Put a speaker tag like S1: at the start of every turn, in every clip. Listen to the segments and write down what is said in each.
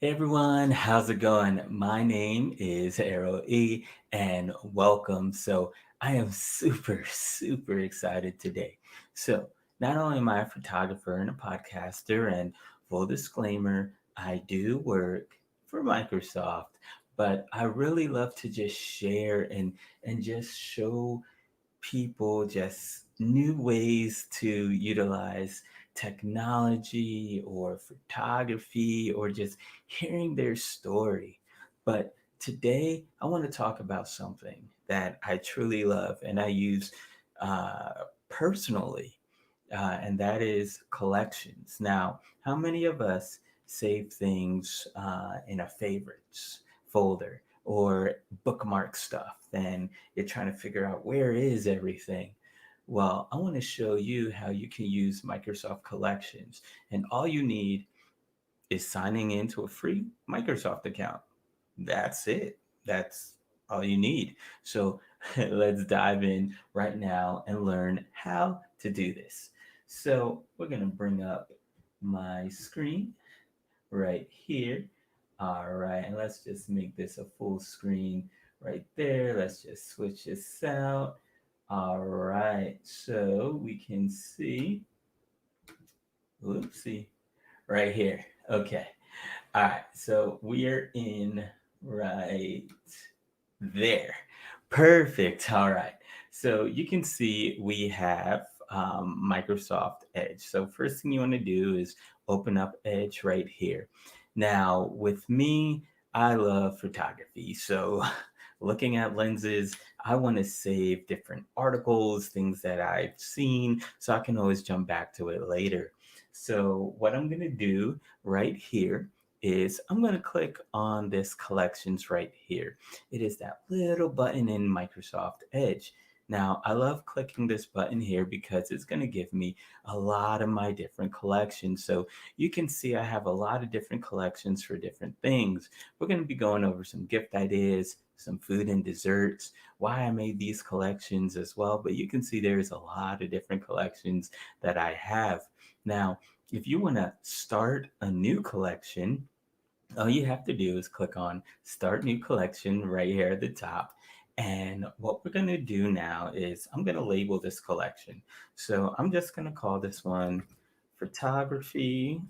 S1: Hey everyone, how's it going? My name is Arrow E and welcome. I am super excited today. So, not only am I a photographer and a podcaster, and full disclaimer, I do work for Microsoft, but I really love to just share and just show people just new ways to utilize technology or photography or just hearing their story. But today, I want to talk about something that I truly love and I use uh, personally, and that is collections. Now, how many of us save things in a favorites folder or bookmark stuff and you're trying to figure out where is everything? Well, I want to show you how you can use Microsoft Collections, and all you need is signing into a free Microsoft account. That's it. That's all you need. So let's dive in right now and learn how to do this. So we're going to bring up my screen right here. All right, and let's just make this a full screen right there. Let's just switch this out. All right, so we can see, oopsie, right here. Okay. All right, so we are in right there. Perfect. All right. So you can see we have Microsoft Edge. So first thing you want to do is open up Edge right here. Now, with me, I love photography. So looking at lenses, I want to save different articles, things that I've seen, so I can always jump back to it later. So what I'm going to do right here is I'm going to click on this collections right here. It is that little button in Microsoft Edge. Now, I love clicking this button here because it's going to give me a lot of my different collections. So you can see I have a lot of different collections for different things. We're going to be going over some gift ideas, some food and desserts, why I made these collections as well. But you can see there's a lot of different collections that I have. Now, if you want to start a new collection, all you have to do is click on Start New Collection right here at the top. And what we're going to do now is I'm going to label this collection. So I'm just going to call this one Photography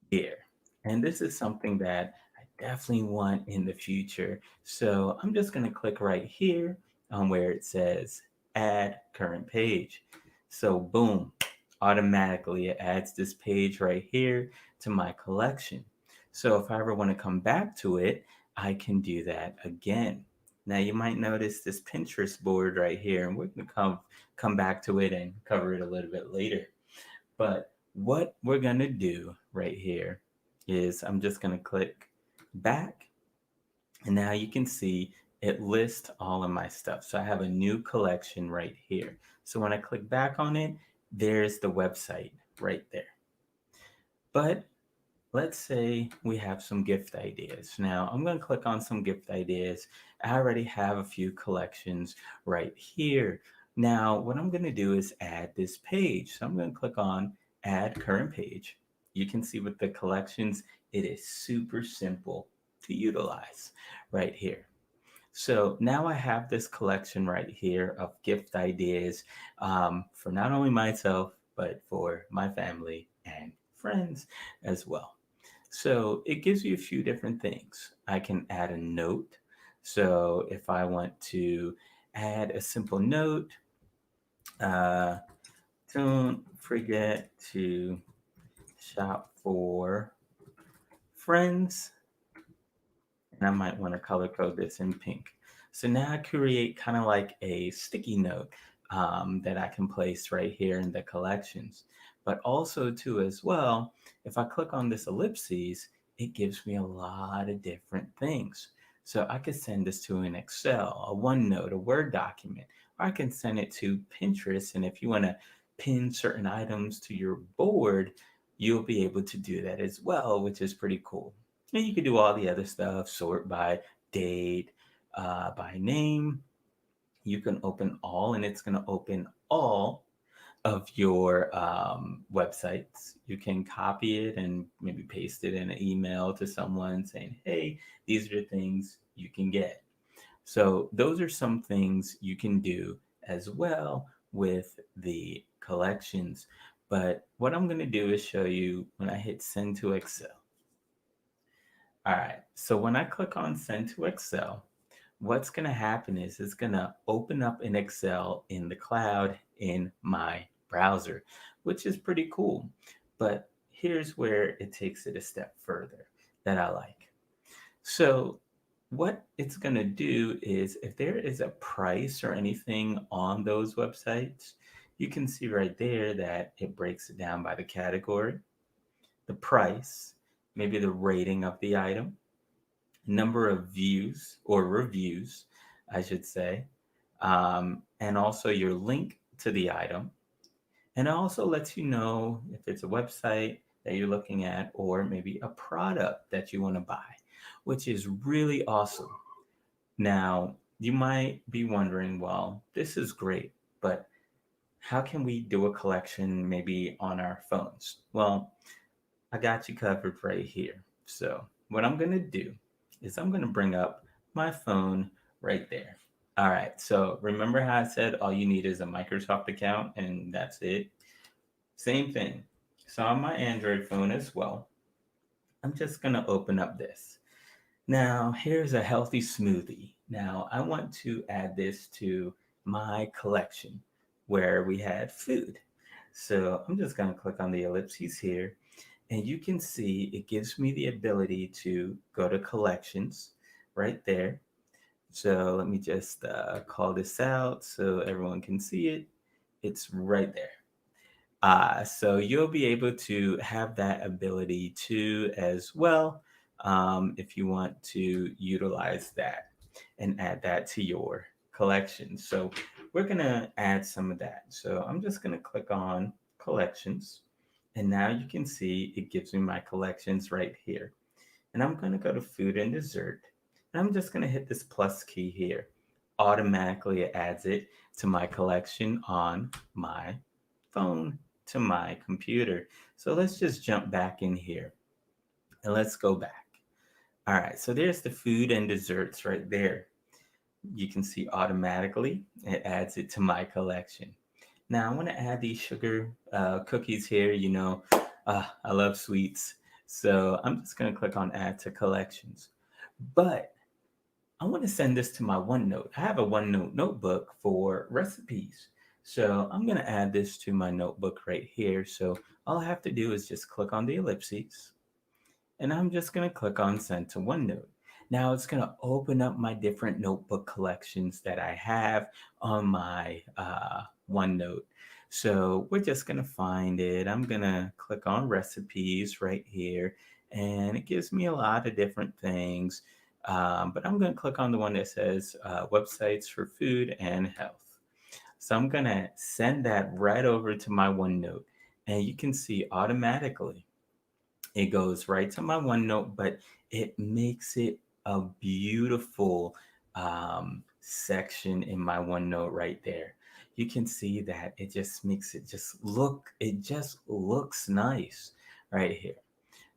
S1: Gear. And this is something that I definitely want in the future. So I'm just going to click right here on where it says Add Current Page. So boom, automatically it adds this page right here to my collection. So if I ever want to come back to it, I can do that again. Now you might notice this Pinterest board right here, and we're going to come back to it and cover it a little bit later. But what we're going to do right here is I'm just going to click back, and now you can see it lists all of my stuff. So I have a new collection right here. So when I click back on it, there's the website right there. But let's say we have some gift ideas. Now I'm going to click on some gift ideas. I already have a few collections right here. Now what I'm going to do is add this page. So I'm going to click on Add Current Page. You can see with the collections, it is super simple to utilize right here. So now I have this collection right here of gift ideas for not only myself, but for my family and friends as well. So it gives you a few different things. I can add a note. So if I want to add a simple note, uh, don't forget to shop for friends. And I might want to color code this in pink. So now I create kind of like a sticky note that I can place right here in the collections. But also too as well, if I click on this ellipses, it gives me a lot of different things. So I could send this to an Excel, a OneNote, a Word document, or I can send it to Pinterest. And if you want to pin certain items to your board, you'll be able to do that as well, which is pretty cool. And you can do all the other stuff, sort by date, by name. You can open all, and it's going to open all of your websites. You can copy it and maybe paste it in an email to someone saying, hey, these are the things you can get. So, those are some things you can do as well with the collections. But what I'm going to do is show you when I hit send to Excel. All right, so when I click on send to Excel, what's going to happen is it's going to open up in Excel in the cloud in my browser, which is pretty cool. But here's where it takes it a step further that I like. So, what it's going to do is if there is a price or anything on those websites, you can see right there that it breaks it down by the category, the price, maybe the rating of the item, number of views or reviews, I should say, and also your link to the item. And it also lets you know if it's a website that you're looking at or maybe a product that you want to buy, which is really awesome. Now, you might be wondering, well, this is great, but how can we do a collection maybe on our phones? Well, I got you covered right here. So, what I'm going to do is I'm going to bring up my phone right there. All right. So, remember how I said all you need is a Microsoft account and that's it? Same thing. So, on my Android phone as well, I'm just going to open up this. Now, here's a healthy smoothie. Now, I want to add this to my collection where we had food. So, I'm just going to click on the ellipses here and you can see it gives me the ability to go to collections right there. So let me just call this out so everyone can see it. It's right there. So you'll be able to have that ability too as well if you want to utilize that and add that to your collection. So we're going to add some of that. So I'm just going to click on collections. And now you can see it gives me my collections right here. And I'm going to go to food and dessert. And I'm just going to hit this plus key here. Automatically it adds it to my collection on my phone to my computer. So let's just jump back in here and let's go back. All right, so there's the food and desserts right there. You can see automatically it adds it to my collection. Now I want to add these sugar cookies here. I love sweets. So I'm just going to click on add to collections. But I want to send this to my OneNote. I have a OneNote notebook for recipes. So I'm going to add this to my notebook right here. So all I have to do is just click on the ellipses and I'm just going to click on send to OneNote. Now it's going to open up my different notebook collections that I have on my OneNote. So we're just going to find it. I'm going to click on recipes right here and it gives me a lot of different things. But I'm going to click on the one that says websites for food and health. So I'm going to send that right over to my OneNote and you can see automatically it goes right to my OneNote, but it makes it a beautiful section in my OneNote right there. You can see that it just makes it just looks nice right here.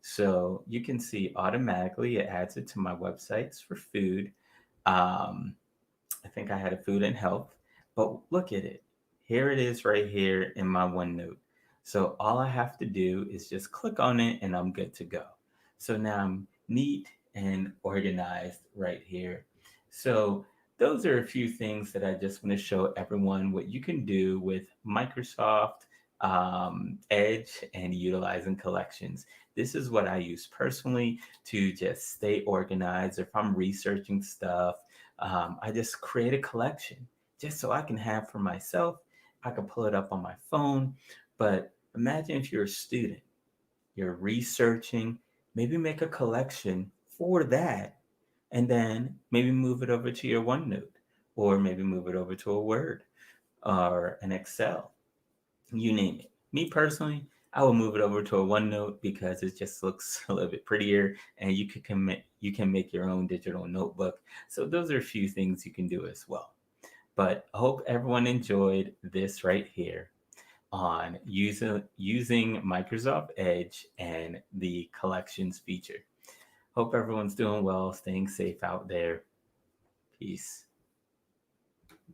S1: So you can see automatically it adds it to my websites for food. Um, I think I had a food and health, but look at it. Here it is right here in my OneNote. So all I have to do is just click on it and I'm good to go. So now I'm neat and organized right here. So those are a few things that I just want to show everyone what you can do with Microsoft Edge and utilizing collections. This is what I use personally to just stay organized. If I'm researching stuff, I just create a collection just so I can have for myself. I can pull it up on my phone. But imagine if you're a student, you're researching, maybe make a collection for that, and then maybe move it over to your OneNote, or maybe move it over to a Word or an Excel, you name it. Me personally, I will move it over to a OneNote because it just looks a little bit prettier, and you can make your own digital notebook. So those are a few things you can do as well. But I hope everyone enjoyed this right here on using Microsoft Edge and the collections feature. Hope everyone's doing well, staying safe out there. Peace.